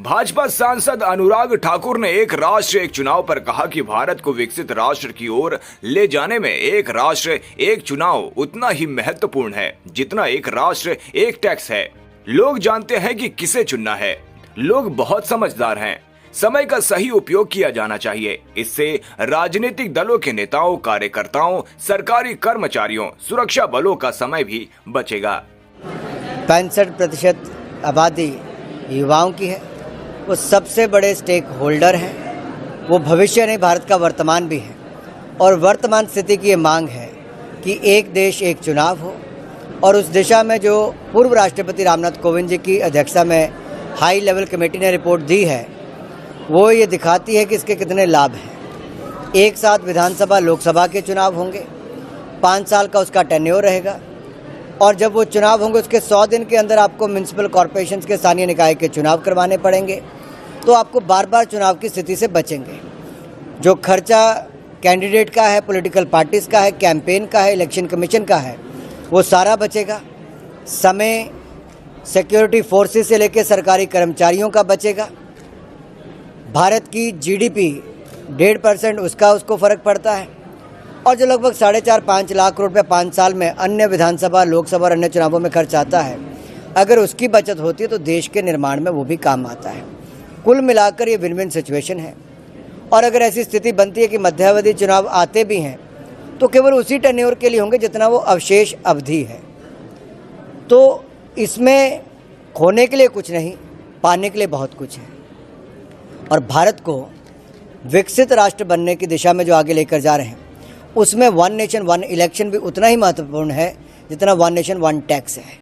भाजपा सांसद अनुराग ठाकुर ने एक राष्ट्र एक चुनाव पर कहा कि भारत को विकसित राष्ट्र की ओर ले जाने में एक राष्ट्र एक चुनाव उतना ही महत्वपूर्ण है जितना एक राष्ट्र एक टैक्स है। लोग जानते हैं कि किसे चुनना है। लोग बहुत समझदार हैं। समय का सही उपयोग किया जाना चाहिए। इससे राजनीतिक दलों के नेताओं, कार्यकर्ताओं, सरकारी कर्मचारियों, सुरक्षा बलों का समय भी बचेगा। 65% आबादी युवाओं की है। वो सबसे बड़े स्टेक होल्डर हैं। वो भविष्य नहीं, भारत का वर्तमान भी है। और वर्तमान स्थिति की ये मांग है कि एक देश एक चुनाव हो। और उस दिशा में जो पूर्व राष्ट्रपति रामनाथ कोविंद जी की अध्यक्षता में हाई लेवल कमेटी ने रिपोर्ट दी है, वो ये दिखाती है कि इसके कितने लाभ हैं। एक साथ विधानसभा लोकसभा के चुनाव होंगे, 5 साल का उसका टेन्योर रहेगा। और जब वो चुनाव होंगे उसके 100 दिन के अंदर आपको म्यूनसिपल कॉरपोरेशंस के स्थानीय निकाय के चुनाव करवाने पड़ेंगे। तो आपको बार बार चुनाव की स्थिति से बचेंगे। जो खर्चा कैंडिडेट का है, पॉलिटिकल पार्टीज़ का है, कैंपेन का है, इलेक्शन कमीशन का है, वो सारा बचेगा। समय सिक्योरिटी फोर्सेस से लेकर सरकारी कर्मचारियों का बचेगा। भारत की जीडीपी 1.5% उसको फ़र्क पड़ता है। और जो लगभग 4.5-5 लाख करोड़ रुपये 5 साल में अन्य विधानसभा, लोकसभा और अन्य चुनावों में खर्च आता है, अगर उसकी बचत होती है तो देश के निर्माण में वो भी काम आता है। कुल मिलाकर ये विन विन सिचुएशन है। और अगर ऐसी स्थिति बनती है कि मध्यावधि चुनाव आते भी हैं तो केवल उसी टेन्योर के लिए होंगे जितना वो अवशेष अवधि है। तो इसमें खोने के लिए कुछ नहीं, पाने के लिए बहुत कुछ है। और भारत को विकसित राष्ट्र बनने की दिशा में जो आगे लेकर जा रहे हैं, उसमें वन नेशन वन इलेक्शन भी उतना ही महत्वपूर्ण है जितना वन नेशन वन टैक्स है।